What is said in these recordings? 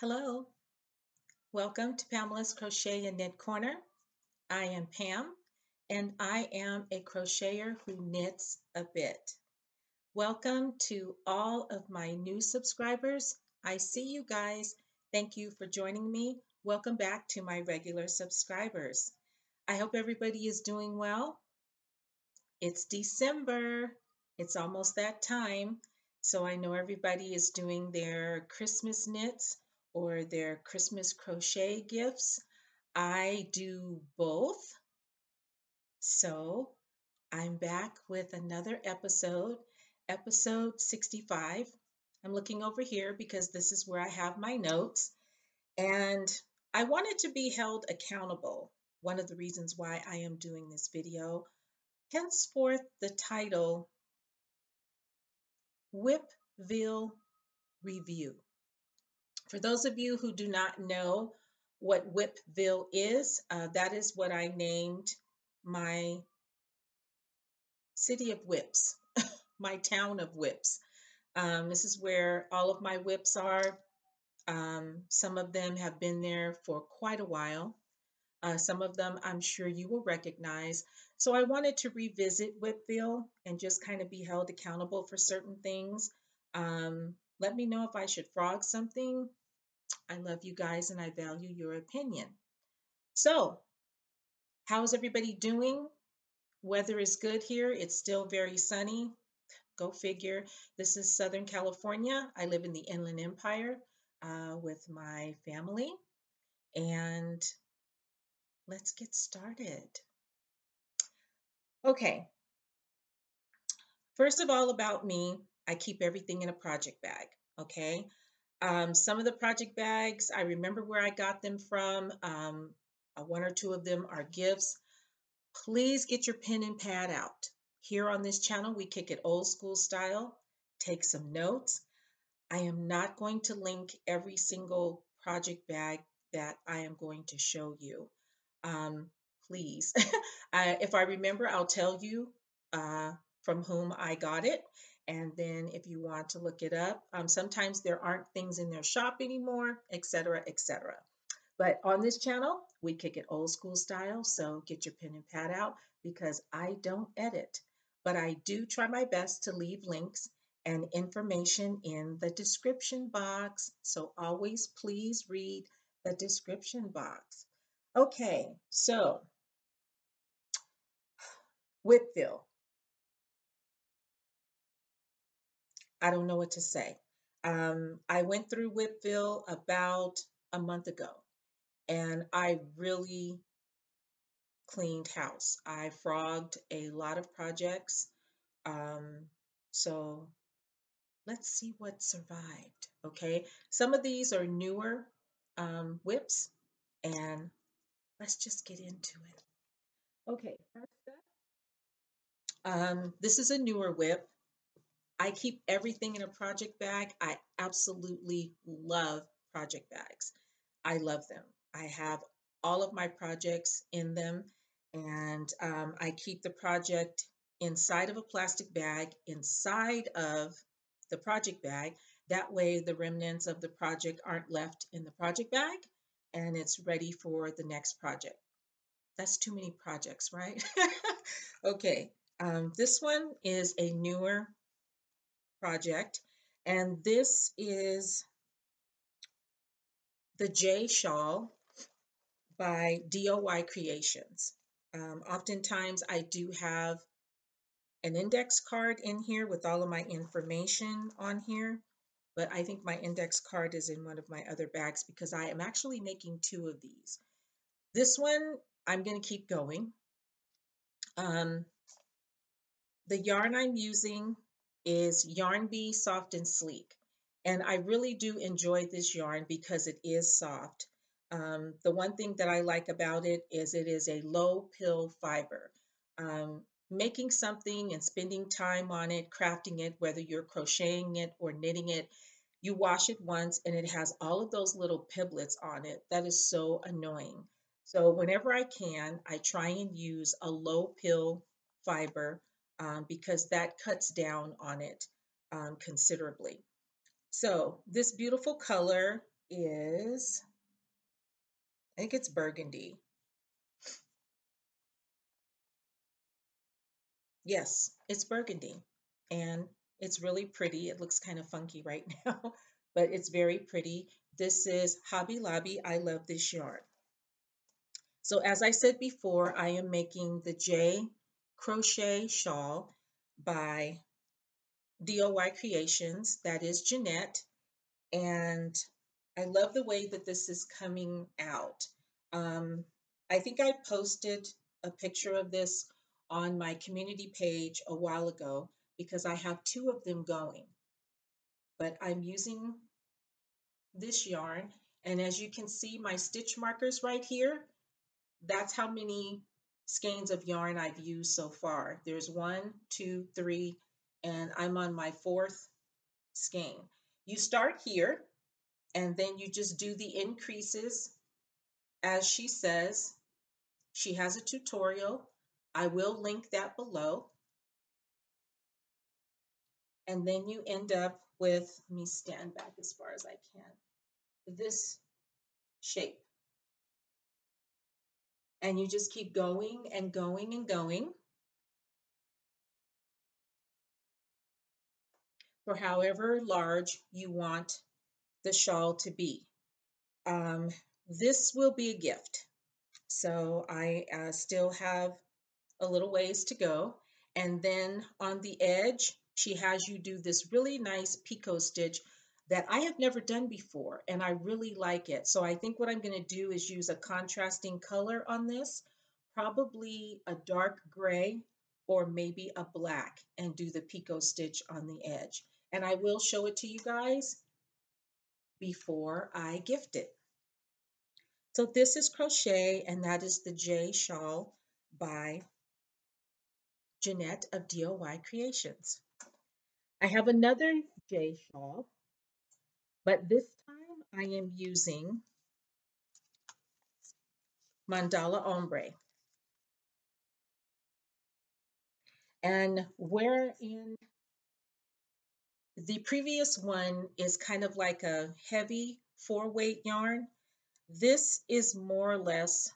Hello, welcome to Pamela's Crochet and Knit Corner. I am Pam, and I am a crocheter who knits a bit. Welcome to all of my new subscribers. I see you guys. Thank you for joining me. Welcome back to my regular subscribers. I hope everybody is doing well. It's December. It's almost that time. So I know everybody is doing their Christmas knits or their Christmas crochet gifts. I do both. So I'm back with another episode, episode 65. I'm looking over here because this is where I have my notes. And I wanted to be held accountable. One of the reasons why I am doing this video. Henceforth, the title, Wipville Review. For those of you who do not know what Wipville is, that is what I named my city of whips, my town of whips. This is where all of my whips are. Some of them have been there for quite a while. Some of them I'm sure you will recognize. So I wanted to revisit Wipville and just kind of be held accountable for certain things. Let me know if I should frog something. I love you guys and I value your opinion. So, how's everybody doing? Weather is good here. It's still very sunny. Go figure. This is Southern California. I live in the Inland Empire with my family. And let's get started. Okay. First of all, about me, I keep everything in a project bag. Okay. Some of the project bags, I remember where I got them from. One or two of them are gifts. Please get your pen and pad out. Here on this channel, we kick it old school style. Take some notes. I am not going to link every single project bag that I am going to show you. Please. If I remember, I'll tell you from whom I got it. And then if you want to look it up, sometimes there aren't things in their shop anymore, etc., etc. But on this channel, we kick it old school style. So get your pen and pad out because I don't edit, but I do try my best to leave links and information in the description box. So always please read the description box. Okay, so Wipville. I don't know what to say. I went through Wipville about a month ago and I really cleaned house. I frogged a lot of projects. So let's see what survived. Okay, some of these are newer whips, and let's just get into it. Okay, first up, this is a newer whip. I keep everything in a project bag. I absolutely love project bags. I love them. I have all of my projects in them, and I keep the project inside of a plastic bag, inside of the project bag. That way, the remnants of the project aren't left in the project bag, and it's ready for the next project. That's too many projects, right? Okay, this one is a newer project, and this is the J Shawl by Doycreations. Oftentimes I do have an index card in here with all of my information on here, but I think my index card is in one of my other bags because I am actually making two of these. This one, I'm going to keep going. The yarn I'm using is Yarn Bee Soft and Sleek. And I really do enjoy this yarn because it is soft. The one thing that I like about it is a low pill fiber. Making something and spending time on it, crafting it, whether you're crocheting it or knitting it, you wash it once and it has all of those little piblets on it. That is so annoying. So whenever I can, I try and use a low pill fiber because that cuts down on it considerably. So this beautiful color is, I think it's burgundy. Yes, it's burgundy. And it's really pretty. It looks kind of funky right now, but it's very pretty. This is Hobby Lobby. I love this yarn. So as I said before, I am making the J Crochet Shawl by Doycreations. That is Jeanette. And I love the way that this is coming out. Um, I think I posted a picture of this on my community page a while ago because I have two of them going. But I'm using this yarn, and as you can see, my stitch markers right here, that's how many skeins of yarn I've used so far. There's 1, 2, 3, and I'm on my 4th skein. You start here, and then you just do the increases as she says. She has a tutorial. I will link that below. And then you end up with, let me stand back as far as I can, this shape. And you just keep going and going and going for however large you want the shawl to be. This will be a gift. So I still have a little ways to go. And then on the edge, she has you do this really nice picot stitch that I have never done before, and I really like it. So I think what I'm going to do is use a contrasting color on this, probably a dark gray or maybe a black, and do the picot stitch on the edge. And I will show it to you guys before I gift it. So this is crochet, and that is the J Shawl by Jeanette of Doycreations. I have another J shawl, but this time I am using Mandala Ombre. And wherein the previous one is kind of like a heavy 4-weight yarn, this is more or less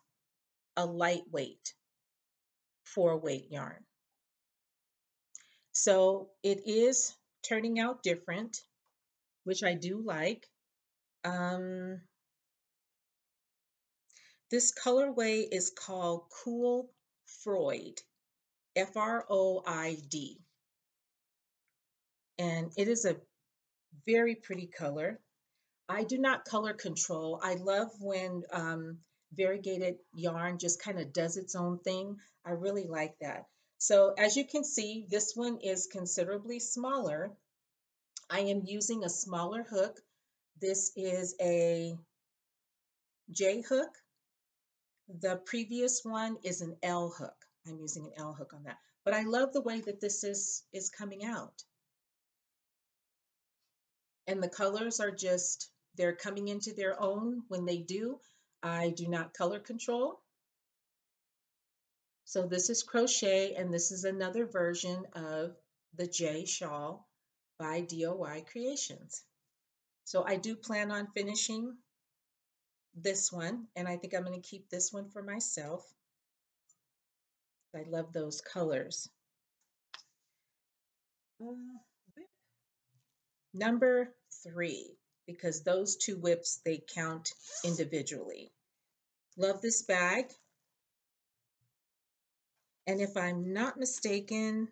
a lightweight 4-weight yarn. So it is turning out different, which I do like. This colorway is called Cool Freud, F-R-O-I-D. And it is a very pretty color. I do not color control. I love when variegated yarn just kind of does its own thing. I really like that. So as you can see, this one is considerably smaller. I am using a smaller hook. This is a J hook. The previous one is an L hook. I'm using an L hook on that. But I love the way that this is coming out. And the colors are just, they're coming into their own when they do. I do not color control. So this is crochet, and this is another version of the J Shawl by Doycreations. So I do plan on finishing this one, and I think I'm going to keep this one for myself. I love those colors. Whip number 3, because those 2 whips, they count individually. Love this bag. And if I'm not mistaken,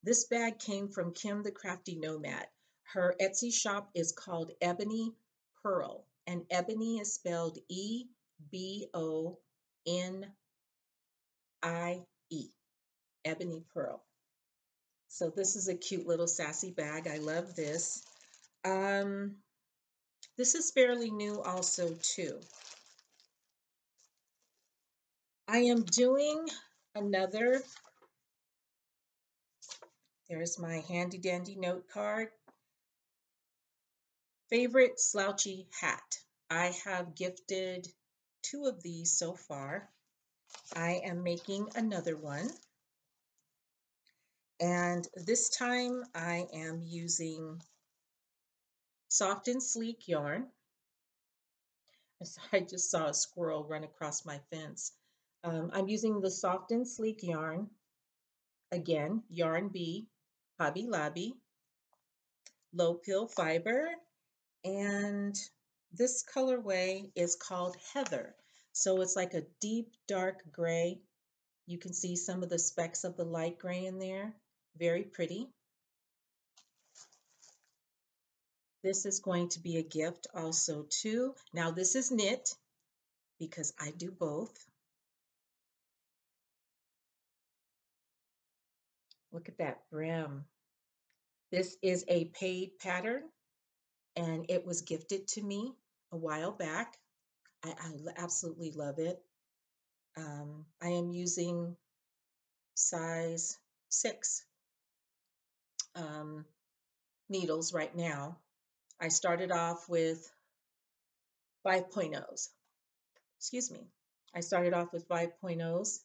this bag came from Kimthecraftynomad. Her Etsy shop is called Ebony Pearl, and ebony is spelled E-B-O-N-I-E, Ebony Pearl. So this is a cute little sassy bag. I love this. This is fairly new also too. I am doing another, there's my handy dandy note card. Favorite Slouchy hat. I have gifted 2 of these so far. I am making another one. And this time I am using soft and sleek yarn. So I just saw a squirrel run across my fence. I'm using the Soft and Sleek yarn. Again, Yarn B, Hobby Lobby, low pill fiber, and this colorway is called Heather. So it's like a deep dark gray. You can see some of the specks of the light gray in there. Very pretty. This is going to be a gift also too. Now this is knit because I do both. Look at that brim. This is a paid pattern and it was gifted to me a while back. I absolutely love it. I am using size 6 needles right now. I started off with 5.0s. Excuse me. I started off with 5.0s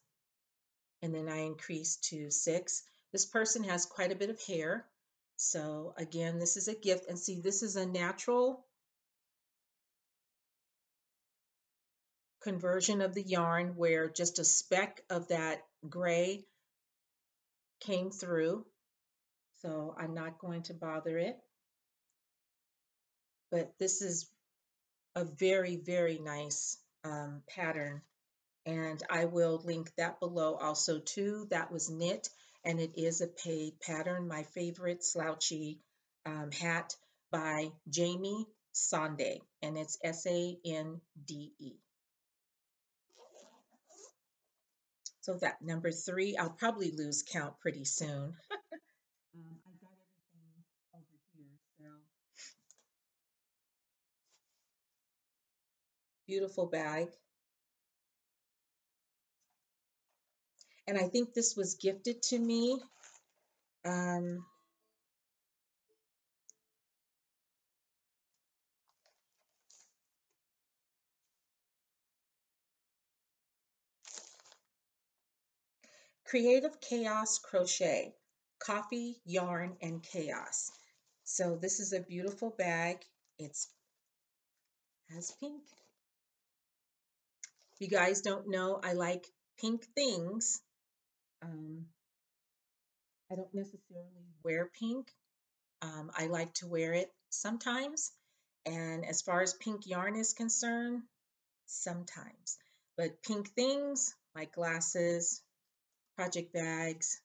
and then I increased to 6. This person has quite a bit of hair. So again, this is a gift. And see, this is a natural conversion of the yarn where just a speck of that gray came through. So I'm not going to bother it. But this is a very, very nice pattern. And I will link that below also too. That was knit and it is a paid pattern. My favorite Slouchy hat by Jamie Sande, and it's Sande. So that number 3, I'll probably lose count pretty soon. I've got everything over here. So beautiful bag. And I think this was gifted to me. Um, Creative Chaos Crochet, Coffee, Yarn, and Chaos. So this is a beautiful bag. It's has pink. If you guys don't know, I like pink things. Um, I don't necessarily wear pink. I like to wear it sometimes. And as far as pink yarn is concerned, sometimes. But pink things like glasses, project bags,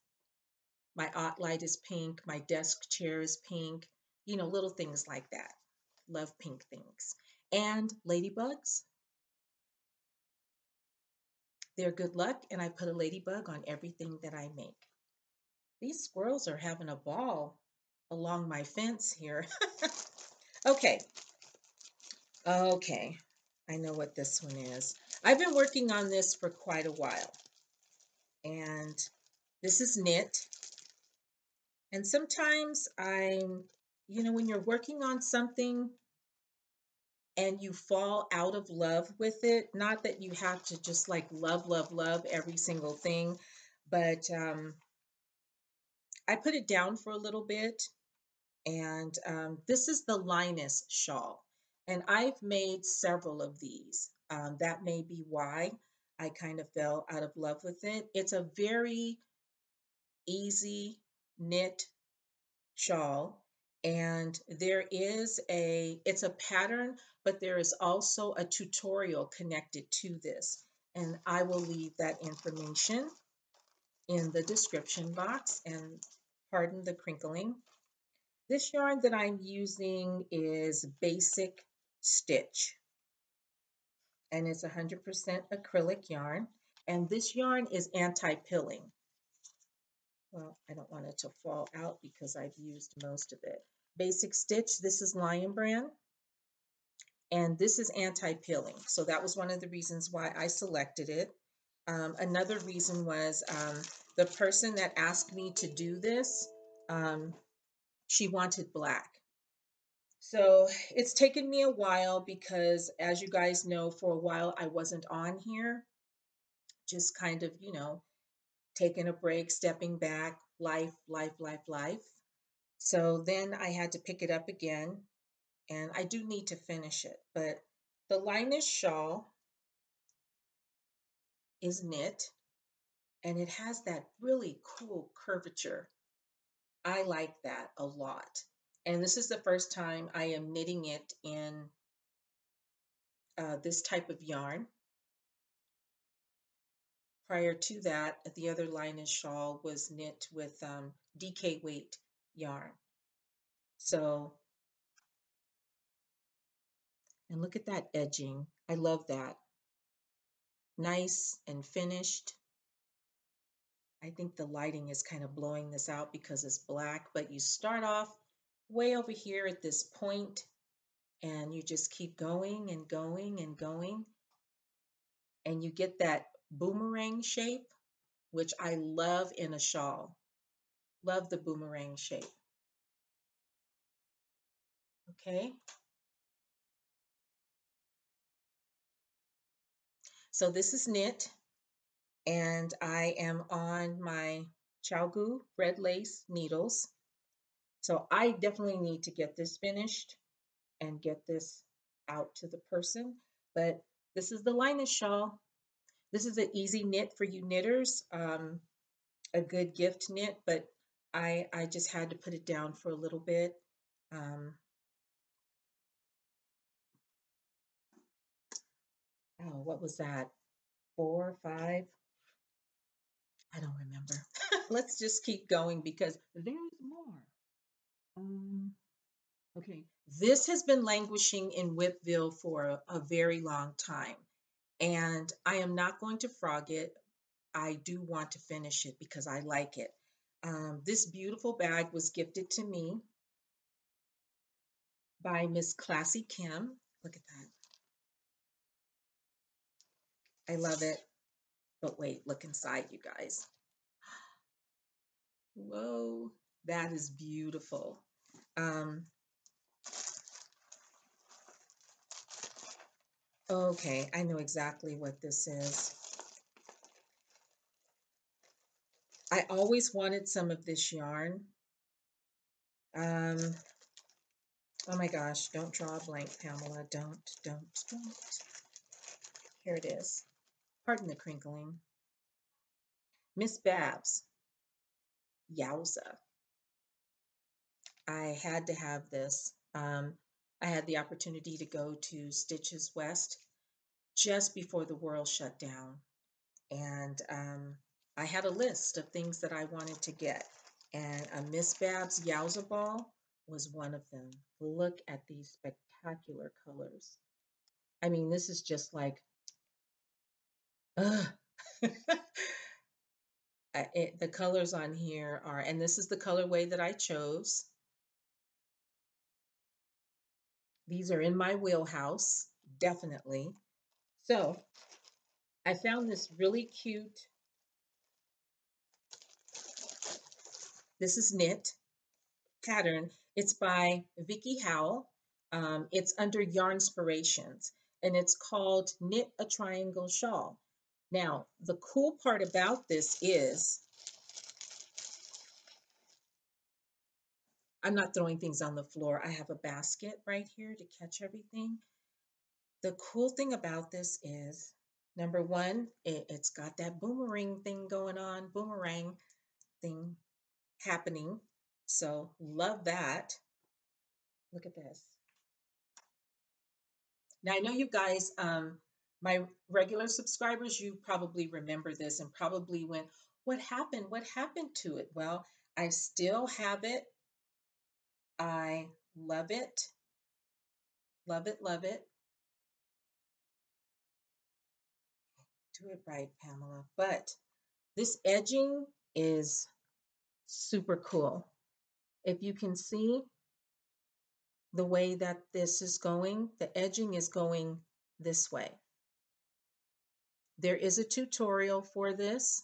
my art light is pink, my desk chair is pink, you know, little things like that. Love pink things. And ladybugs, they're good luck, and I put a ladybug on everything that I make. These squirrels are having a ball along my fence here. Okay, okay, I know what this one is. I've been working on this for quite a while, and this is knit. And sometimes when you're working on something and you fall out of love with it, not that you have to just like love, love, love every single thing, but I put it down for a little bit. And this is the Linus shawl. And I've made several of these. That may be why I kind of fell out of love with it. It's a very easy knit shawl. And it's a pattern, but there is also a tutorial connected to this. And I will leave that information in the description box, and pardon the crinkling. This yarn that I'm using is Basic Stitch, and it's 100% acrylic yarn. And this yarn is anti-pilling. Well, I don't want it to fall out because I've used most of it. Basic Stitch, this is Lion Brand, and this is anti-pilling. So that was one of the reasons why I selected it. Another reason was the person that asked me to do this, she wanted black. So it's taken me a while because, as you guys know, for a while I wasn't on here, just kind of, taking a break, stepping back, life, life, life, life. So then I had to pick it up again, and I do need to finish it, but The Linus shawl is knit and it has that really cool curvature. I like that a lot. And this is the first time I am knitting it in this type of yarn. Prior to that, the other Linus shawl was knit with DK weight yarn. So, and look at that edging. I love that. Nice and finished. I think the lighting is kind of blowing this out because it's black, but you start off way over here at this point and you just keep going and going and going. And you get that boomerang shape, which I love in a shawl. Love the boomerang shape. Okay. So this is knit, and I am on my Chalgu red lace needles. So I definitely need to get this finished and get this out to the person. But this is the Linus shawl. This is an easy knit for you knitters, a good gift knit, but I just had to put it down for a little bit. Oh, what was that? 4, 5? I don't remember. Let's just keep going because there's more. Okay, this has been languishing in Wipville for a very long time, and I am not going to frog it. I do want to finish it because I like it. This beautiful bag was gifted to me by Miss Classy Kim. Look at that. I love it. But wait, look inside, you guys. Whoa, that is beautiful. Okay, I know exactly what this is. I always wanted some of this yarn. Oh my gosh, don't draw a blank, Pamela. Don't. Here it is. Pardon the crinkling. Miss Babs. Yowza. I had to have this. I had the opportunity to go to Stitches West just before the world shut down. And I had a list of things that I wanted to get. And a Miss Babs Yowza ball was one of them. Look at these spectacular colors. I mean, this is just like, ugh. The colors on here are, and this is the colorway that I chose. These are in my wheelhouse, definitely. So I found this really cute, this is knit pattern. It's by Vickie Howell. It's under Yarnspirations, and it's called Knit a Triangle Shawl. Now, the cool part about this is I'm not throwing things on the floor. I have a basket right here to catch everything. The cool thing about this is, number one, it's got that boomerang thing going on, boomerang thing happening. So love that. Look at this. Now I know you guys, my regular subscribers, you probably remember this and probably went, what happened? What happened to it? Well, I still have it. I love it. Love it, love it. Do it right, Pamela. But this edging is super cool. If you can see the way that this is going, the edging is going this way. There is a tutorial for this.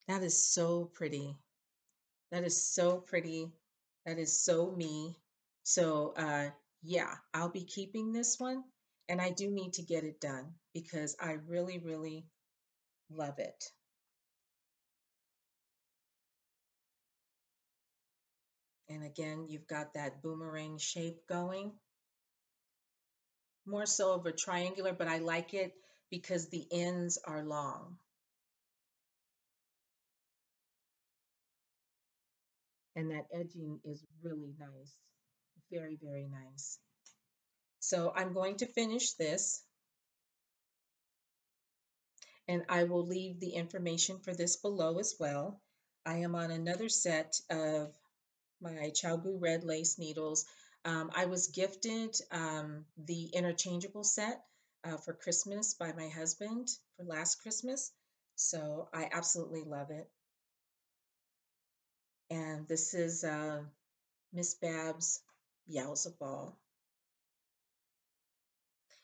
That is so pretty. That is so pretty. That is so me. So yeah, I'll be keeping this one. And I do need to get it done because I really, really love it. And again, you've got that boomerang shape going. More so of a triangular, but I like it because the ends are long. And that edging is really nice. Very, very nice. So I'm going to finish this, and I will leave the information for this below as well. I am on another set of my Chaogu red lace needles. I was gifted the interchangeable set for Christmas by my husband for last Christmas. So I absolutely love it. And this is Miss Babs Yowza Ball.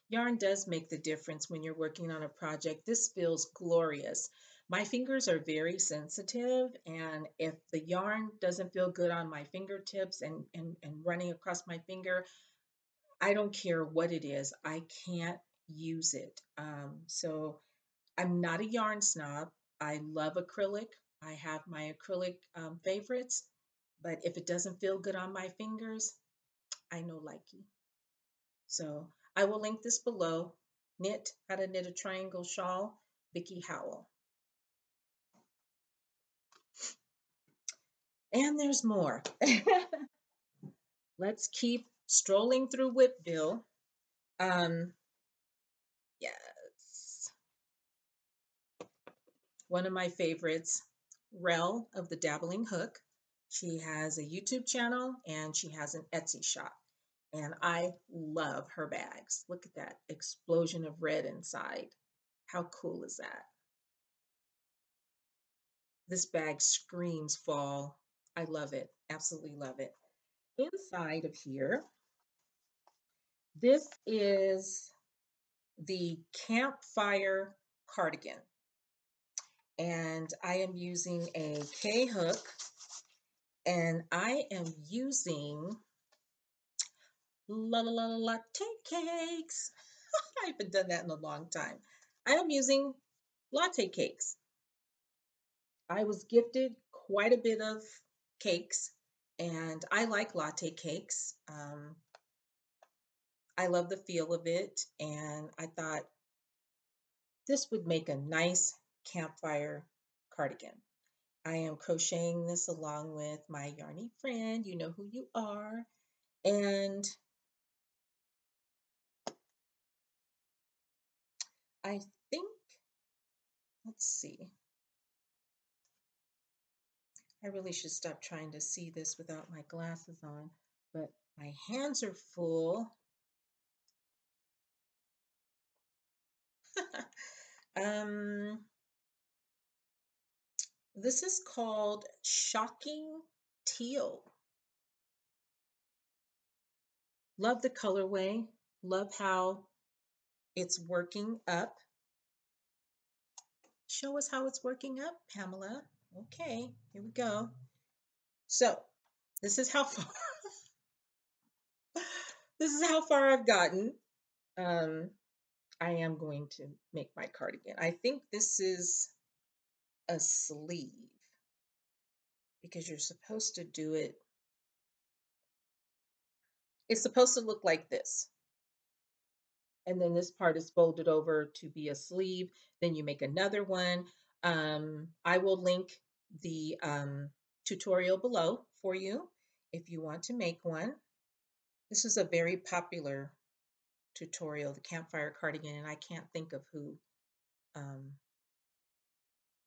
Yarn does make the difference when you're working on a project. This feels glorious. My fingers are very sensitive, and if the yarn doesn't feel good on my fingertips and running across my finger, I don't care what it is, I can't use it. So I'm not a yarn snob. I love acrylic. I have my acrylic favorites, but if it doesn't feel good on my fingers, I no likey. So I will link this below. Knit, How to Knit a Triangle Shawl, Vickie Howell. And there's more. Let's keep strolling through Wipville. Yes, one of my favorites, Rel of TheDabblingHook. She has a YouTube channel and she has an Etsy shop. And I love her bags. Look at that explosion of red inside. How cool is that? This bag screams fall. I love it. Absolutely love it. Inside of here, this is the Campfire Cardigan. And I am using a K hook, and I am using latte cakes. I haven't done that in a long time. I am using latte cakes. I was gifted quite a bit of cakes, and I like latte cakes. I love the feel of it, and I thought this would make a nice campfire cardigan. I am crocheting this along with my Yarny friend, you know who you are, and I think, let's see, I really should stop trying to see this without my glasses on, but my hands are full. This is called Shocking Teal. Love the colorway. Love how it's working up. Show us how it's working up, Pamela. Okay, here we go. So this is how far this is how far I've gotten. I am going to make my cardigan. I think this is a sleeve because you're supposed to do it. It's supposed to look like this. And then this part is folded over to be a sleeve. Then you make another one. I will link the tutorial below for you if you want to make one. This is a very popular tutorial, the Campfire Cardigan, and I can't think of who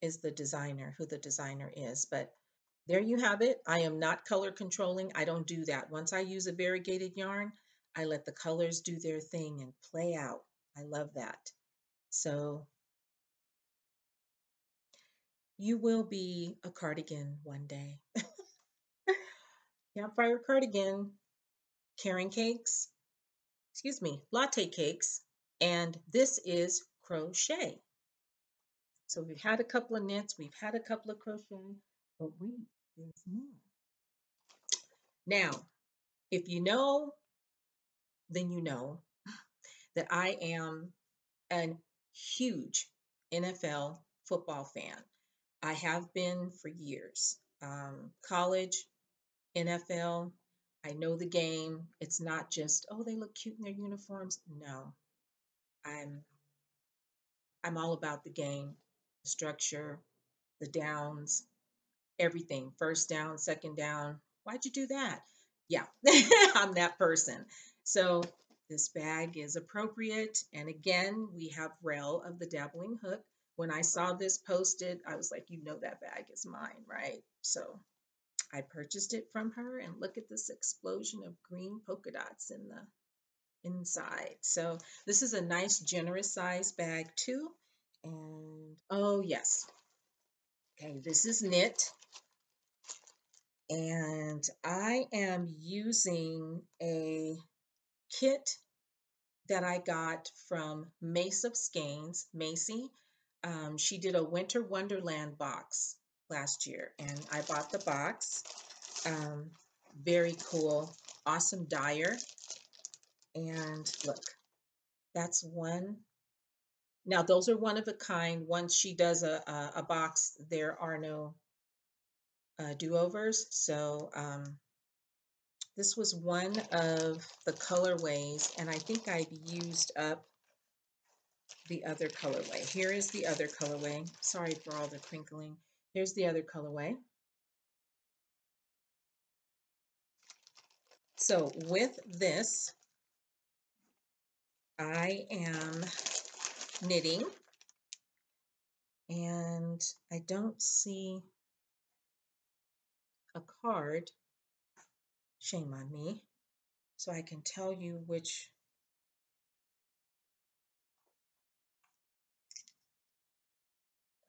is the designer, who the designer is, but there you have it. I am not color controlling. I don't do that. Once I use a variegated yarn, I let the colors do their thing and play out. I love that. So you will be a cardigan one day. Campfire cardigan, Karen cakes, excuse me, latte cakes, and this is crochet. So we've had a couple of knits, we've had a couple of crochet, but wait, there's more. Now, if you know, then you know that I am a huge NFL football fan. I have been for years. College, NFL. I know the game. It's not just, oh, they look cute in their uniforms. No, I'm I'm all about the game, the structure, the downs, everything. First down, second down. Why'd you do that? Yeah, I'm that person. So this bag is appropriate. And again, we have Rel of the Dabbling Hook. When I saw this posted, I was like, you know that bag is mine, right? So I purchased it from her, and look at this explosion of green polka dots in the inside. So this is a nice generous size bag too. And oh yes, okay, this is knit, and I am using a kit that I got from Maceofskeins, Macy. She did a Winter Wonderland box last year, and I bought the box. Um, Very cool, awesome dyer. And look, that's one. Now, those are one of a kind. Once she does a box, there are no do-overs. So this was one of the colorways, and I think I've used up the other colorway. Here is the other colorway. Sorry for all the crinkling. Here's the other colorway. So with this, I am knitting, and I don't see a card, shame on me, so I can tell you which.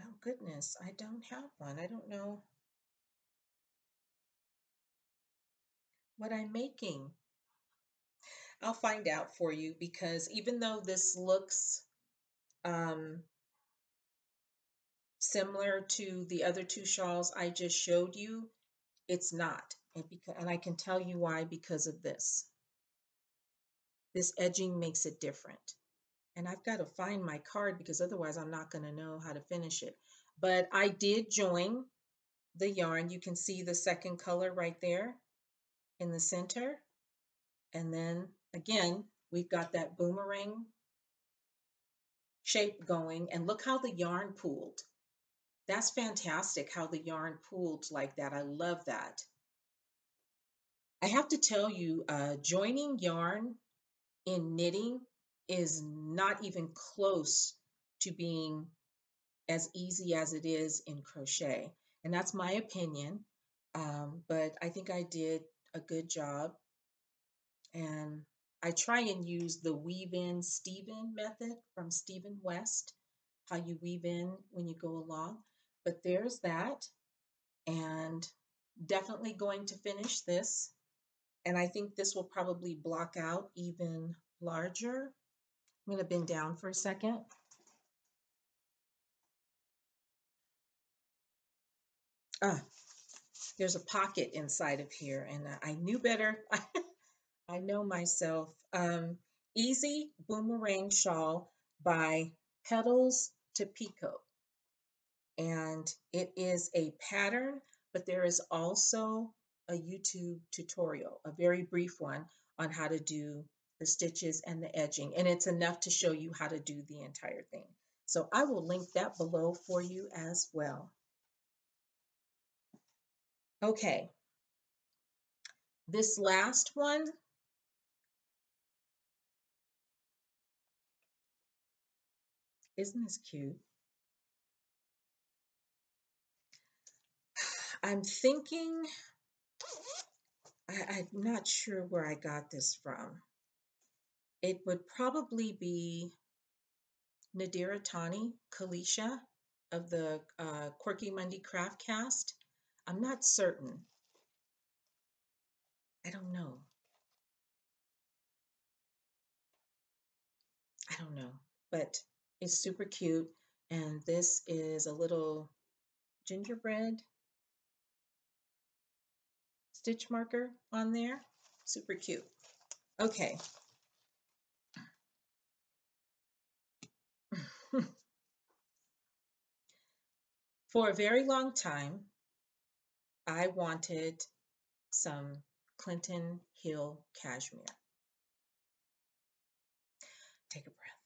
Oh goodness, I don't have one. I don't know what I'm making. I'll find out for you, because even though this looks um, similar to the other two shawls I just showed you, it's not. And I can tell you why, because of this. This edging makes it different. And I've got to find my card, because otherwise I'm not going to know how to finish it. But I did join the yarn. You can see the second color right there in the center. And then again, we've got that boomerang shape going, and look how the yarn pooled. That's fantastic how the yarn pooled like that. I love that. I have to tell you, joining yarn in knitting is not even close to being as easy as it is in crochet. And that's my opinion. But I think I did a good job. And I try and use the weave in Stephen method from Stephen West, how you weave in when you go along. But there's that. And definitely going to finish this. And I think this will probably block out even larger. I'm going to bend down for a second. Ah, there's a pocket inside of here, and I knew better. I know myself. Easy Boomerang Shawl by Petals to Picot. And it is a pattern, but there is also a YouTube tutorial, a very brief one, on how to do the stitches and the edging. And it's enough to show you how to do the entire thing. So I will link that below for you as well. Okay, this last one, isn't this cute? I'm thinking, I'm not sure where I got this from. It would probably be Nadira Tani Kalisha of the Quirky Monday Craft Cast. I'm not certain. I don't know. I don't know. But it's super cute. And this is a little gingerbread stitch marker on there. Super cute. Okay. For a very long time, I wanted some Clinton Hill cashmere. Take a breath.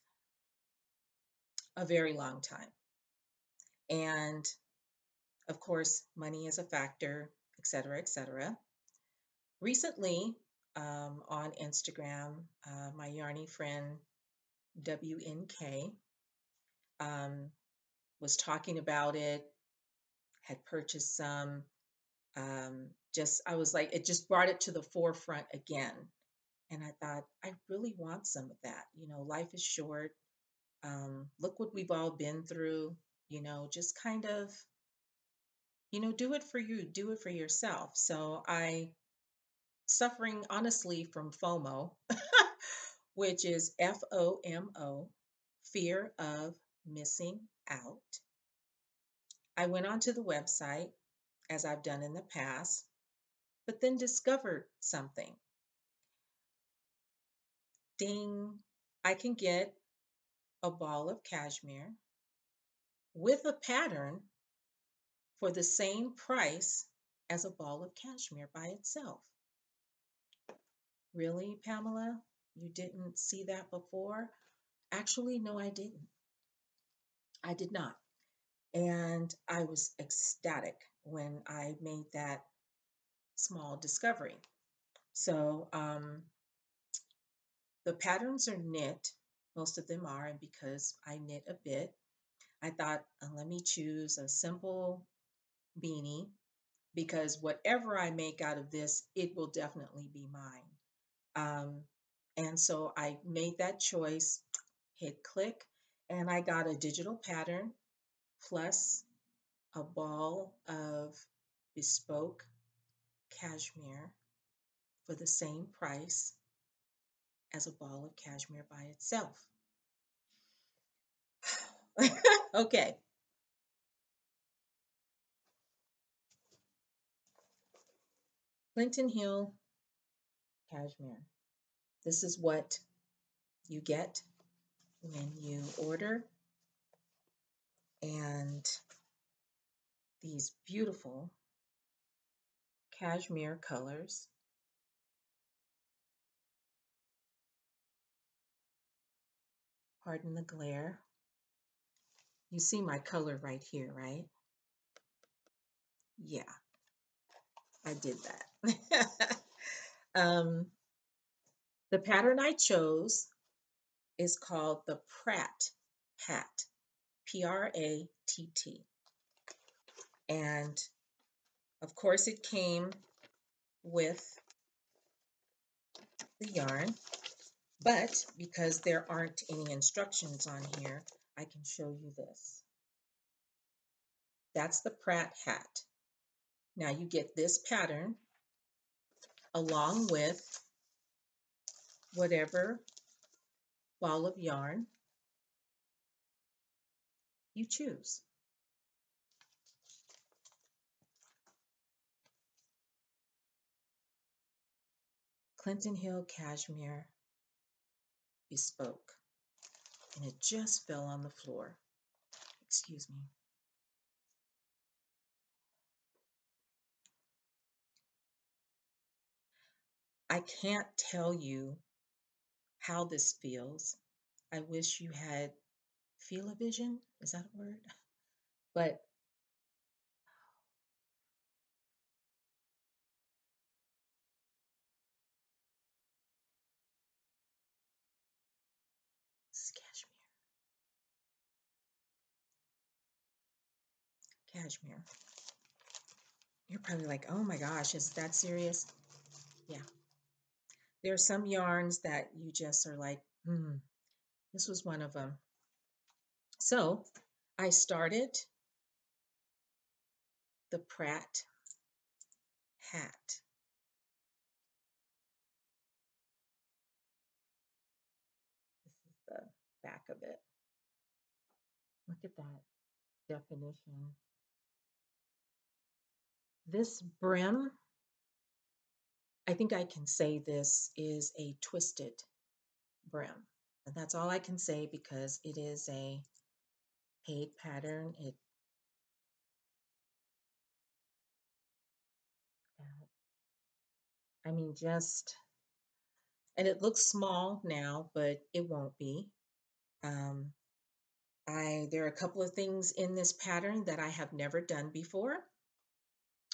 A very long time. And of course, money is a factor, etc., etc. Recently, on Instagram, my Yarny friend WNK was talking about it, had purchased some. I was like, it just brought it to the forefront again. And I thought, I really want some of that. You know, life is short. Look what we've all been through. You know, just kind of, you know, do it for you, do it for yourself. So suffering honestly from FOMO, which is FOMO, fear of missing out. I went onto the website, as I've done in the past, but then discovered something. Ding, I can get a ball of cashmere with a pattern for the same price as a ball of cashmere by itself. Really, Pamela? You didn't see that before? Actually, no, I didn't. I did not. And I was ecstatic when I made that small discovery. So the patterns are knit. Most of them are, and because I knit a bit, I thought, let me choose a simple beanie, because whatever I make out of this, it will definitely be mine. And so I made that choice, hit click, and I got a digital pattern plus a ball of bespoke cashmere for the same price as a ball of cashmere by itself. Okay. Clinton Hill cashmere. This is what you get when you order. And these beautiful cashmere colors. Pardon the glare. You see my color right here, right? Yeah, I did that. The pattern I chose is called the Pratt Hat, Pratt. And of course it came with the yarn, but because there aren't any instructions on here, I can show you this. That's the Pratt Hat. Now you get this pattern along with whatever ball of yarn you choose. Clinton Hill Cashmere Bespoke. And it just fell on the floor. Excuse me. I can't tell you how this feels. I wish you had feel-o-vision. Is that a word? But this is cashmere. Cashmere. You're probably like, oh my gosh, is that serious? Yeah. There are some yarns that you just are like, this was one of them. So I started the Pratt Hat. This is the back of it. Look at that definition. This brim, I think I can say this is a twisted brim. And that's all I can say because it is a paid pattern. I mean, just, and it looks small now, but it won't be. Um, there are a couple of things in this pattern that I have never done before.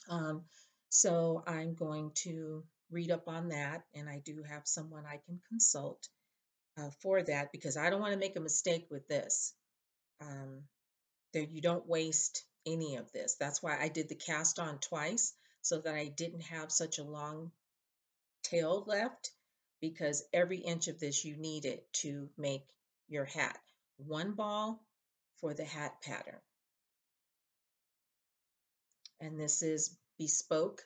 Um, so I'm going to read up on that, and I do have someone I can consult for that because I don't want to make a mistake with this. There, you don't waste any of this. That's why I did the cast on twice so that I didn't have such a long tail left, because every inch of this you need it to make your hat. One ball for the hat pattern. And this is bespoke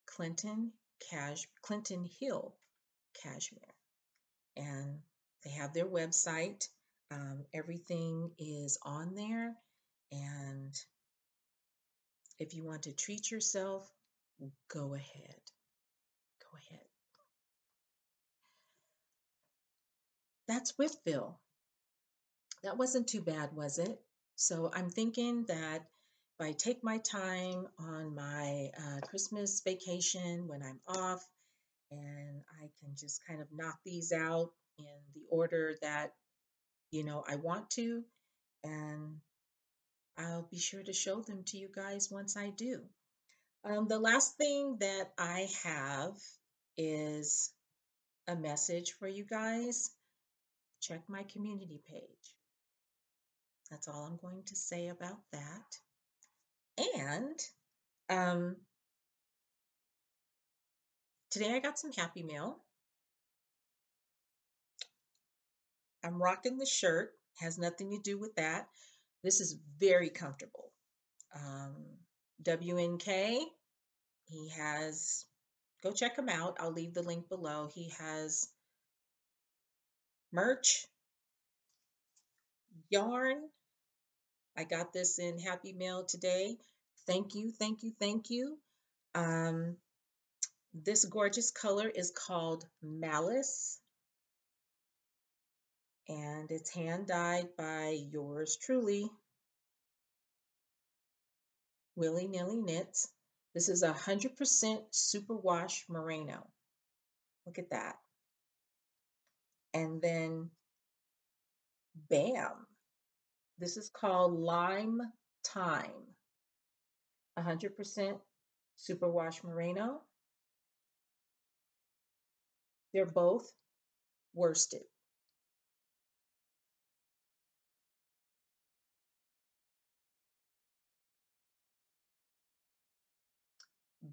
Clinton Hill cashmere. And they have their website. Everything is on there. And if you want to treat yourself, go ahead. Go ahead. That's Wipville. That wasn't too bad, was it? So I'm thinking that if I take my time on my Christmas vacation when I'm off, and I can just kind of knock these out in the order that, I want to, and I'll be sure to show them to you guys once I do. The last thing that I have is a message for you guys. Check my community page. That's all I'm going to say about that. And um, today I got some Happy Mail. I'm rocking the shirt, has nothing to do with that. This is very comfortable. WNK, he has, go check him out. I'll leave the link below. He has merch, yarn. I got this in Happy Mail today. Thank you, thank you, thank you. This gorgeous color is called Malice, and it's hand dyed by yours truly, Willienillieknits. This is 100% superwash merino. Look at that. And then, bam, this is called Lime Time, 100% superwash merino. They're both worsted.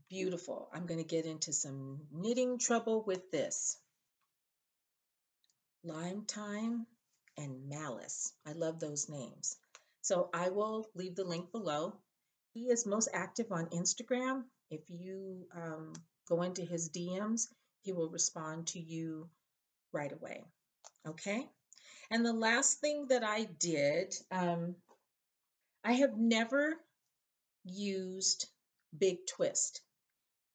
Beautiful. I'm going to get into some knitting trouble with this. Lime Time and Malice. I love those names. So I will leave the link below. He is most active on Instagram. If you go into his DMs, he will respond to you right away. Okay. And the last thing that I did, I have never used Big Twist.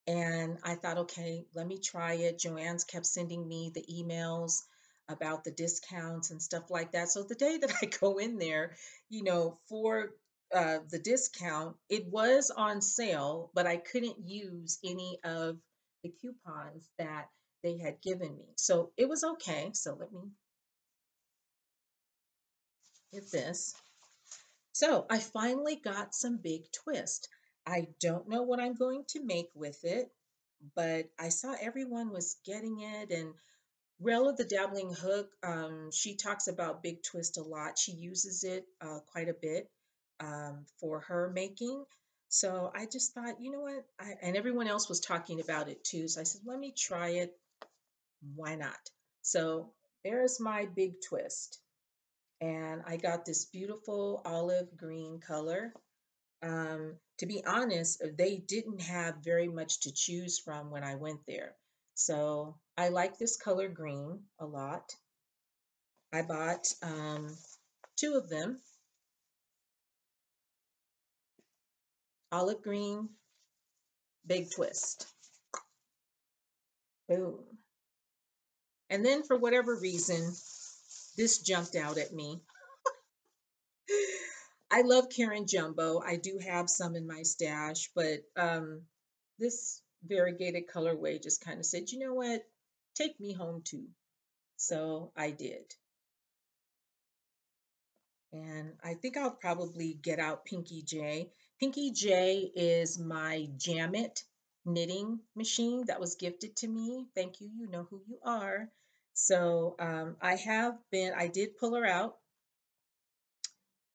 And I thought, okay, let me try it. Joanne's kept sending me the emails about the discounts and stuff like that. So the day that I go in there, for the discount, it was on sale, but I couldn't use any of the coupons that they had given me. So it was okay. So let me get this. So I finally got some Big Twist. I don't know what I'm going to make with it, but I saw everyone was getting it. And Rella, the Dabbling Hook, she talks about Big Twist a lot. She uses it quite a bit for her making. So I just thought, you know what? And everyone else was talking about it too. So I said, let me try it. Why not? So there's my Big Twist. And I got this beautiful olive green color. To be honest, they didn't have very much to choose from when I went there. So I like this color green a lot. I bought two of them, olive green, Big Twist. Boom. And then for whatever reason, this jumped out at me. I love Karen Jumbo. I do have some in my stash, but this variegated colorway just kind of said, you know what, take me home too. So I did. And I think I'll probably get out Pinky J. Pinky J is my Jam It knitting machine that was gifted to me. Thank you. You know who you are. So I did pull her out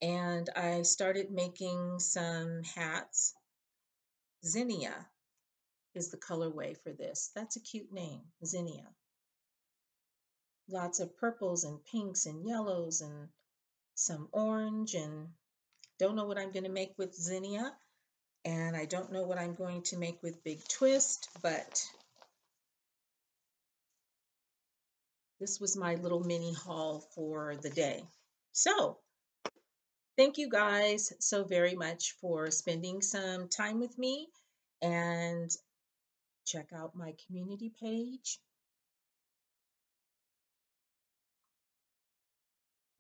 and I started making some hats. Zinnia is the colorway for this. That's a cute name, Zinnia. Lots of purples and pinks and yellows and some orange, and don't know what I'm going to make with Zinnia. And I don't know what I'm going to make with Big Twist, but this was my little mini haul for the day. So thank you guys so very much for spending some time with me, and check out my community page.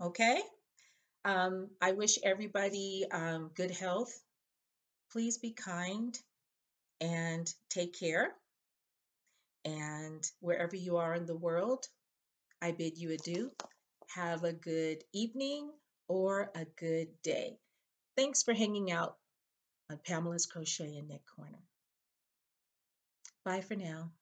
Okay. I wish everybody good health. Please be kind and take care. And wherever you are in the world, I bid you adieu. Have a good evening or a good day. Thanks for hanging out on Pamela's Crochet and Knit Corner. Bye for now.